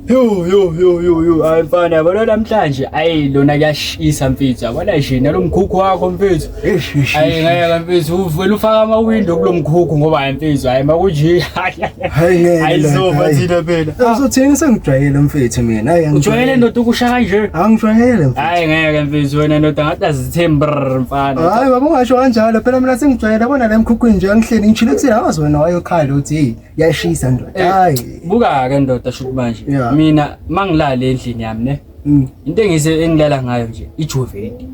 Yo, hayi mfana yabona namhlanje ayi lona kuyashisa mfethu yabona nje nalomkhukhu wakho mfethu ayi ngeke mfethu uvela ufaka ama-window kulomkhukhu ngoba hayi mfethu hayi makunje hayi zoba thina phela uzothini sengijwayele mfethu mina hayi ujwayele ndoda ukusha kanje angijwayele mfethu hayi ngeke mfethu wena ndoda ngathi azithembrr mfana hayi baba ungasho kanjalo phela mina sengijwayele bona la mkhukhu nje angihleli ngichile kusina angazi wena wayokhala uthi hey yashisa ndoda hayi buka-ke ndoda shuthi manje mina mangilala endlini yami ne into engilala ngayo nje ijuvedi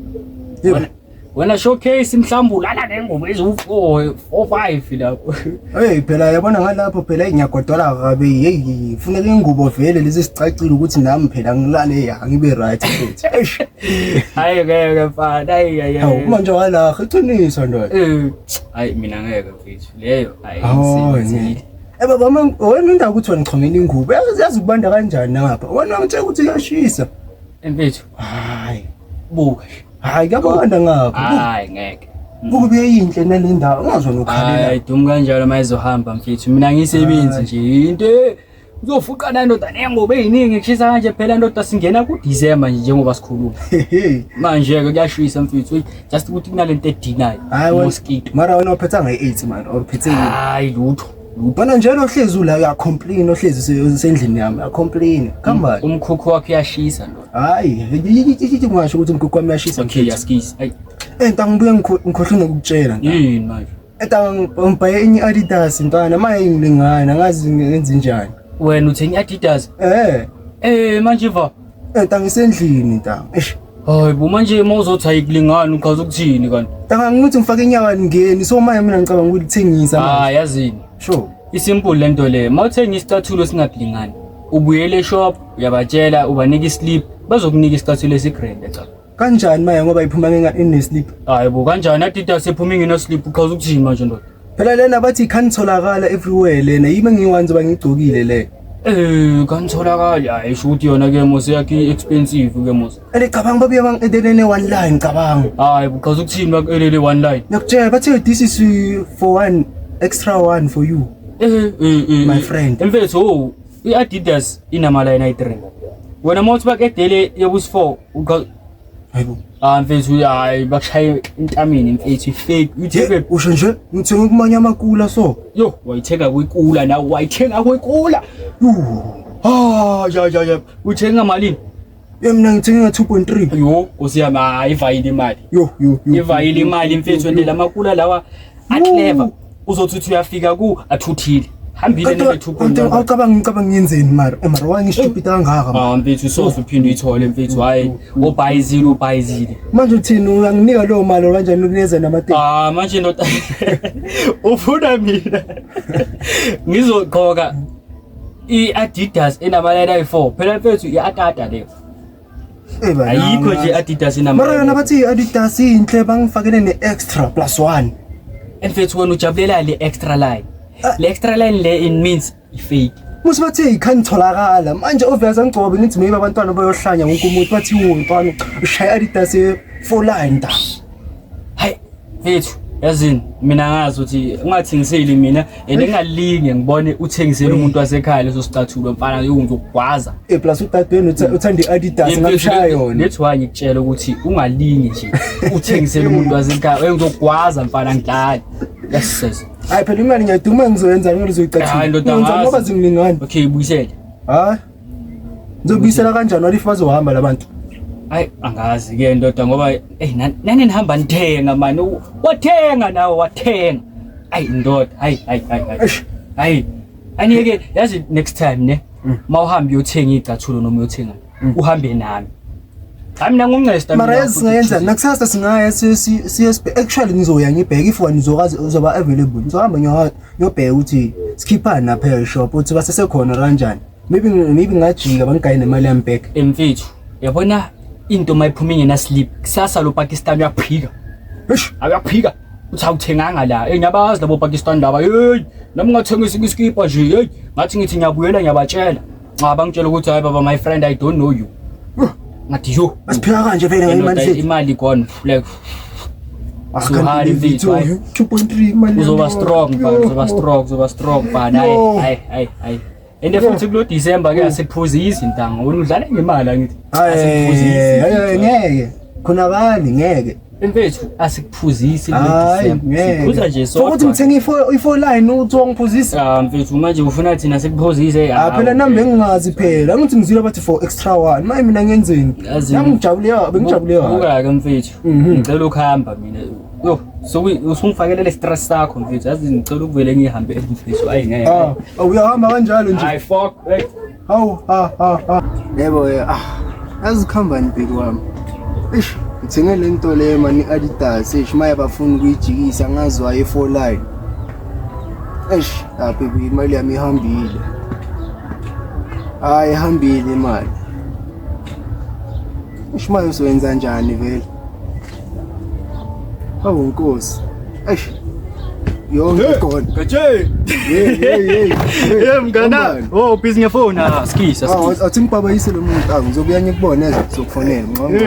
wena showcase mhlawumbe ulala nengoma eziwu-4 5 lapho hey phela yabona ngalapho phela ngiyagodola kabe hey funeka ingubo vele lezi sicacile ukuthi nami phela ngilale angibe right futhi hayi ngeke mfana hayi manje wala iqiniso ndoda hayi mina ngeke mfethu leyo hayi baba wena indawo ukuthi wena ngichomela ingubo yazi ukubanda kanjani ngapha wena ngithe ukuthi kuyashisa mfethu hayi buka hayi kuyabanda ngapha hayi ngeke buku beyinhle nale ndawo ungazona ukhalela hayi dum kanjalo mayizohamba mfethu mina ngisebenzi nje into uzofuqana ndoda nengoba eziningi kushisa kanje phela ndoda singena ku December nje njengoba sikhuluma manje ke kuyashisa mfethu just ukuthi kunalento edinayo mosquito mara wena uphetha nge8 man uphethe hayi lutho ubona njalo ohlezi ula ya complain ohlezi sendlini yami ya complain kamba umkhukhu wakhe uyashisa ndoda hayi ngisho ukuthi umkhukhu wami uyashisa okay yaskisi hayi ngibuye ngikhohlwe nokutshela yini manje ngibhaye enye Adidas ntwana maye ngilingana ngazi ngenze njani wena utheni Adidas manje va ngisendlini ntanga hayi bo manje mawuzothi ayikulingana ukhaza ukuthini kanti ntanga ngithi ngifake inyawo ngeni so manje mina ngicabanga ukuthi thengisa manje yazini sure isimple lento le mawuthenga isicathulo singakulingani ubuyele shop uyabatshela ubanika islip bazokunika isicathulo esigrande cha kanjani manje ngoba iphuma ngeslip hayi bo kanjani Adidas ephuma ngenoslip ukhaza ukuthini manje ndoda phela lena bathi ikhanitholakala everywhere lena yibe ngiwanze bangigcokile le kanitholakala hayi shothi yona ke mose yakhe expensive ke mose cabanga babuye bangedelele one line cabanga hayi ukhaza ukuthini bakelele one line nakutshela bathi this is for one extra one for you my friend mfethu iAdidas inama line ayi3 wena mawuthi bakedele yobusi4 hayibo mfethu hayi bakushaye intamini mfethu fake utheke usho nje ngithenga kumanye amakula so yo wayithenga kwikula nawe wayithenga kwikula ya uthenga malini mina ngithenga 2.3 yo usiyama ivayile imali yo ivayile imali mfethu ndela amakula lawa aclever uzothi uthi uyafika ku athuthile hambile nebe 2.1 ngicabanga ngiyenzeni mara wangishupita kangaka mfethu sofa uphinde uyithole mfethu hayi ubhayizile manje uthini unginika lo mali kanjani ukuneza namateki manje ndoda ufuna mina ngizogqoka iAdidas enamalana ayi4 phela mfethu iAtata leyo ayikho nje iAdidas enamalana mara yona bathi iAdidas inhle bangifakele neextra +1 mfethu wena ujabulela le extra line le extra line le in means ifake musibathe ikhanitholakala manje obvious angigcobe ngithi maybe abantwana bayohlanya wonke umuntu bathi umntwana ushaya Adidas 4 line da hayi mfethu yazini mina ngazi ukuthi ungathengiseli mina engingalinge ngibone uthengisela umuntu wasekhaya leso sicathulo mfana ngizokugwaza plus utadweni uthanda iAdidas ngishaya yona lethi wangikutshela ukuthi ungalinge nje uthengisela umuntu wasekhaya ngizokugwaza mfana ngidlala yasise hayi phela imali ngiyaduma ngizoyenza ngizoyicathula ngoba zingilingani okay buyisele hayi ngizobuyisela kanjani walifa bazohamba labantu hayi angazi ke ndoda ngoba nani nihamba nithenga manje wathenga nawe wathenga hayi ndoda hayi anike yazi next time ne mawuhamba uyothenga igcathulo noma uyothenga uhambe nami mina ngunqesta mara yasingayenza nakusasa singaya actually ngizoya ngibheka if one uzoba available ngizohamba ngiyobheka ukuthi sikhiphana lapha e-shop uthi basesekhona kanjani maybe ngajika bangigaye nemali yami back mfethu yabona into mayiphuma ngena slip kusasa lo Pakistan uyaphika uyaphika uthi awuthenganga la ngiyabazi labo Pakistan laba nami ngathengisa iskipa nje ngathi ngithi ngiyabuyela ngiyabatshela bangitshela ukuthi hayi baba my friend I don't know you ngathi yo asiphika kanje vele imali gone like Suhari mfethu 2.3 imali uzoba strong bana hayi and futhi kulo December ke asiphuzisi intanga wena udlala ngemali angithi asiphuzisi ngeke khona kani ngeke mfethu asikuphuzisi lo December sikhuza nje so ukuthi ngithenga i4 line uthi wangiphuzisa mfethu manje ufuna thina sikuphuzise phela nami bengingazi phela ngithi ngizwile bathi for extra 1 maye mina ngenzeni nami ngijabule ukake mfethu ngicela ukuhamba mina yo so usungifakele le stress sakho mfethu yazi ngicela ukuvele ngihambe mfethu ayi ngeke uyahamba kanjalo nje I fuck hawu yebo azikhamba nibheki wami ish ngithenge le nto le mani Adidas maye bafuna ukuyijikisa ngazwa i4 line baby imali yami ihambile ihambile imali maye uzoyenza kanjani vele Nkosi yonke khona gaje mngana busy ngefone skisa athi ngibaba yise lo muntu ngizobuya ngikubone ezokufonela ngqonqo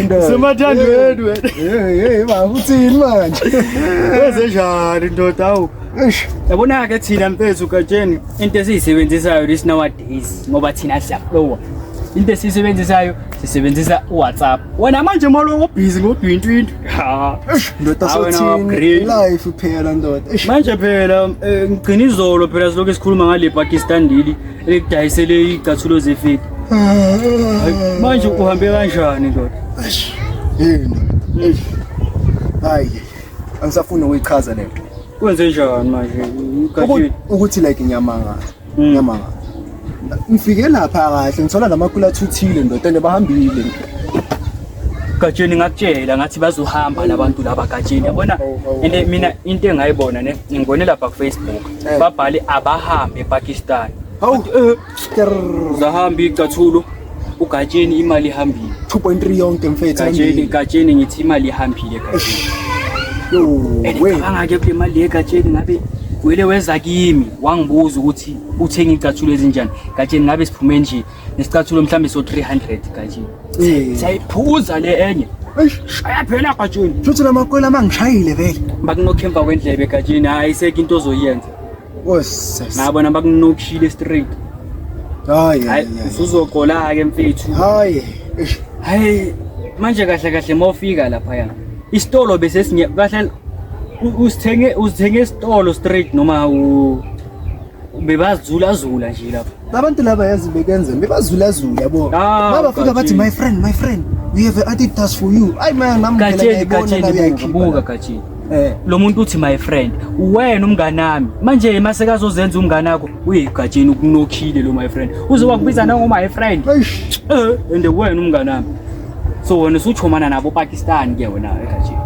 ndo semathando wethu baba uthini manje wenze njani ndoda awu yabona ke thina mfethu gajeni into esiyisebenzisayo this nowadays ngoba thina siyaflowa into esiyisebenzisayo sisebenzisa WhatsApp wena manje malo busy ngo2020 ndoda sothini life phela ndoda manje phela ngigcina izolo phela siloko esikhuluma ngale Pakistan deal ekudayisele igcathulo zefit manje uhambe kanjani ndoda hayi angisafuna ukuyichaza lento kwenze njani manje ukuthi like nyamanga ngifike lapha kahle ngithola lamakula thuthile ndoda nebahambile gajeni ngakutshela ngathi bazohamba labantu laba gajeni yabona ene mina into engayibona ne ngibone lapha ku Facebook babhale abahambe ePakistan zahamba igcathulo ugajeni imali ihambile 2.3 yonke mfethu gajeni ngithi imali ihambile gajeni ngake kule mali yegajeni ngabe wele weza kimi wangibuza ukuthi uthenga igcathulo ezinjani gajeni ngabe siphume nje nesicathulo mhlambe so 300 gajeni sayiphuza le enye shaya phela gajeni futhi lamakwela mangishayile vele bakunokhemba kwendlebe gajeni hayi seke into ozoyenza nabona bakunokhile straight hayi usuzoqola ke mfethu hayi manje kahle mawufika lapha yana isitolo bese sinye kahle usithenge isitolo straight noma bebazula nje lapha abantu laba yazi bekenze bebazula yabo bafika bathi my friend we have Adidas for you ayi man nami buka gajeni lo muntu uthi my friend wena umngane nami manje mase kazozenza umngane wakho uyigajeni ukunokhile lo my friend uzoba kubiza nango my friend and wena umngane nami so wena usuchomana nabo Pakistan ke wena egajeni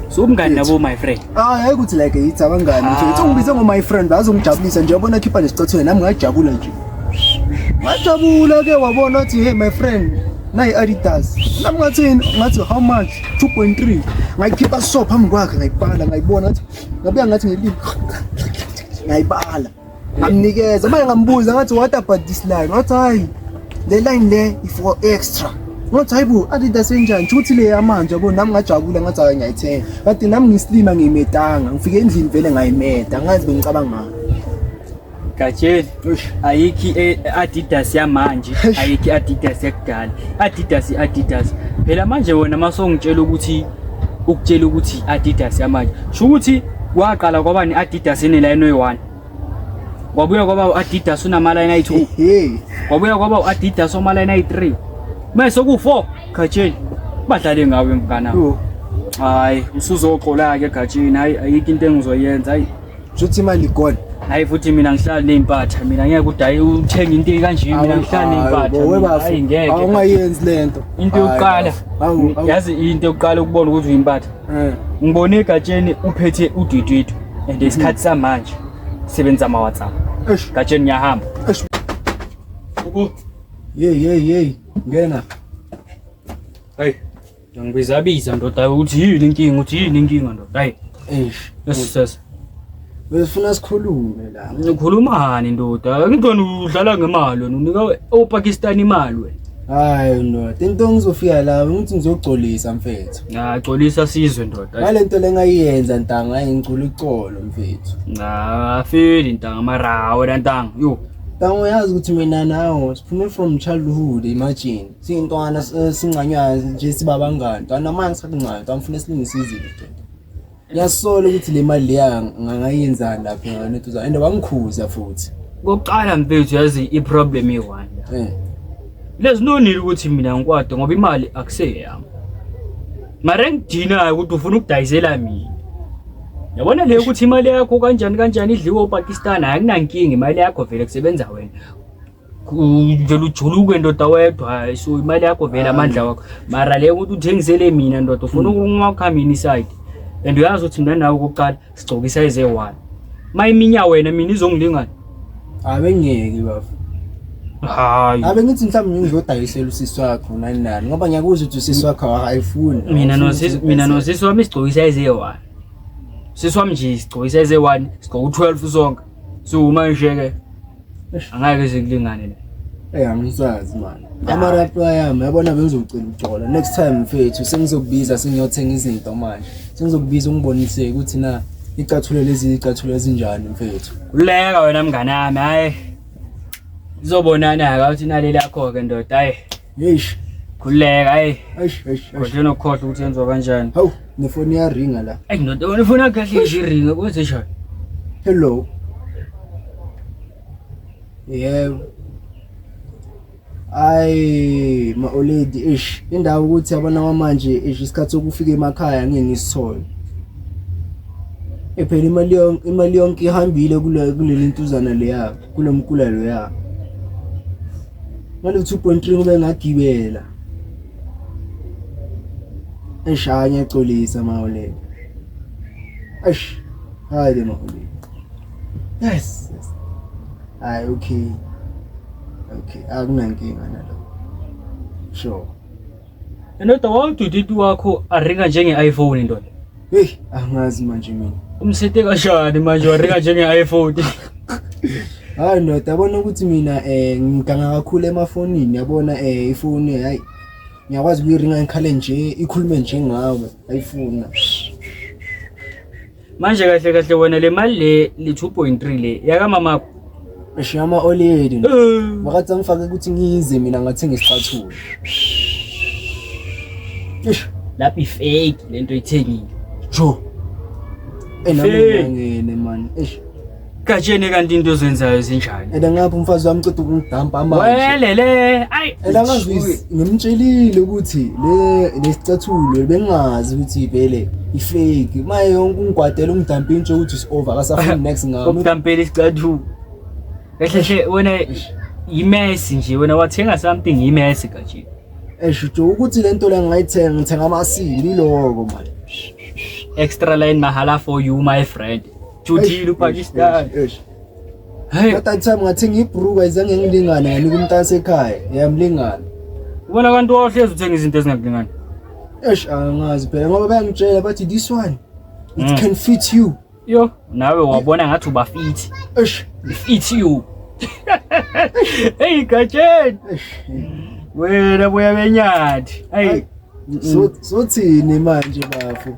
so umngane nabo my friend hayi ukuthi like yithi abangani nje ungibize ngo my friend bazongijabulisa nje yabona khipha nesicathulo nami ngajabula nje ngajabula ke wabona uthi hey my friend nayi Adidas nami ngathi how much 2.3 ngayikhipha so phambi kwakhe ngayibhala ngayibona ngathi ngabuya ngathi ngelimi ngayibhala ngamnikeza manje ngambuza ngathi what about this line wathi hayi le line le for extra ngathi hayibo Adidas enjani ukuthi le yamanje yabo nami ngajabula ngathi hayi ngiyayithenga kanti nami ngislima ngimedanga ngifike endlini vele ngayimeda ngazi bengicabanga ngani gajeni ayikhi Adidas yamanje ayikhi Adidas yakudala Adidas phela manje wena masongitshela ukuthi ukutshela ukuthi Adidas yamanje sho ukuthi waqala kwaba ni Adidas eneline oyi1 kwabuya kwaba Adidas unamalina ayi2 kwabuya kwaba Adidas omalina ayi3 mase ku4 gajeni badlale ngawe mngana hayi usuzoqola ke gajeni hayi ayikho into engizoyenza hayi uthi imali gone hayi futhi mina ngihlala nezimpatha mina ngeke udayi uthenga into kanje mina ngihlala nezimpatha hayi ngeke awungayenzi lento into yokuqala yazi into yokuqala ukubona ukuthi uyimpatha ngibone egajeni uphethe udidwidwe and isikhathi samanje sebenza ama WhatsApp gajeni ngiyahamba hey ngena hayi ngibiza ndoda uthi yini inkinga ndoda hayi yes besifuna sikhulume la ukhulumani ndoda ngicela udlala ngemali wena unika oPakistan imali wena Hayi no, into ngizofika la ngithi ngizogcolisa mfethu. Gcolisa sizwe ndoda. Ngalento lengayiyenza ntanga ngicula icolo mfethu. Afeli ntanga mara wena ntanga yo. Ntanga uyazi ukuthi mina nawo siphume from childhood imagine. Sintwana singcanywa nje sibabangani. Ntwana manje sakuncane, ntwana ngifuna silungise izinto. Ngiyasola ukuthi le mali leya ngangayenzana lapha nganethu and bangikhuza futhi. Kokuqala mfethu yazi iproblem eyi1. Lezi no need ukuthi mina ngikwade ngoba imali akuseyami. Mara ngidina ukuthi ufuna ukudayisela mina. Yabona le ukuthi imali yakho kanjani idliwe ePakistan akunankinga imali yakho vele kusebenza wena. Vele ujuluke ndoda wedwa so imali yakho vele amandla wakho. Mara le ukuthi uthengisele mina ndoda ufuna ukungwakha mina side. And uyazi ukuthi mina nawe kokuqala sigcoka isize 1. Mayiminya wena mina izongilingana. Abengeke bafu. Hayi. Abe ngithi mhlawumbe ngizodayisela usisi wakho nani ngoba ngiyakuzwa ukuthi usisi wakho akayifuni. Mina nosisi wami sigcoka isize 1. Sisi wami nje sigcoka isize 1, sigcoka 12 sonke. So manje ke angeke sikulingane la. Angisazi man. Amarap wayami yabona bengizocela uxola. Next time mfethu sengizokubiza sengiyothenga izinto manje. Sengizokubiza ungibonise ukuthi na icathulo ezinjani mfethu. Kuleka wena mngane nami hayi. Izobonana ukuthi nale lakho ke ndoda hayi. Yesh. Kuleka hayi. Eish. Kodwa nokhohle ukuthi yenziwa kanjani. Hawu, nefoni yaringa la. Ayi ndoda wena ufuna kahle nje iringa kuze njani? Hello. Yeah. Ay ma oledi indawo ukuthi abana manje isikhathi sokufika emakhaya ngeke ngisithole. Phela imali yonke ihambile kuleli ntuzana leya kulomkulelo ya. Mali 2.3 kube ngagibela. Eshanya ecolisa mawoledi. Hayi mawoledi. Yes. Hayi okay. Akunankinga nalo. Sure. Ndoda wawududu wakho aringa njenge iPhone ndoda. Hey, angazi manje mina. Umsete kanjani manje waringa njenge iPhone? Hayi ndoda yabona ukuthi mina ngiganga kakhulu emafonini yabona ifoni hayi ngiyakwazi ukuyiringa ikhale nje ikhulume nje ngawe ayifuna. Manje kahle wena le mali le 2.3 le yaka mama Eshama oledi. Makathi angifake ukuthi ngize mina ngathenga isicathulo. Lapha ifake lento ithengile. Jo. Nami man. Kajene kanti into ozenzayo zinjani? Ngapha umfazi wami uceda ukungidampa manje. Welele, ayi. Ngazwisi ngimtshelile ukuthi le sicathulo bengazi ukuthi vele ifake. Maye yonke ungigwadela ungidampa into ukuthi is over akasafuni next ngami. Ukudampela isicathulo. Kahle wena imesi nje wena wathenga something imesi kanje. Jo ukuthi lento le ngithenga amasili lokho manje. Extra line mahala for you my friend. Juthi Pakistan. Hey, that time ngathenga ibruku ayizange ngilingane nganika umntase ekhaya. Yamlingana. Ubona kanti wahlezi uthenga izinto ezingakulingani. Angazi phela ngoba bayangitshela bathi this one it can fit you. Yo, nawe wabona ngathi uba fit. Fit you. Hey Gajen. Wena boya benyathi. Hey. So thini manje bafu?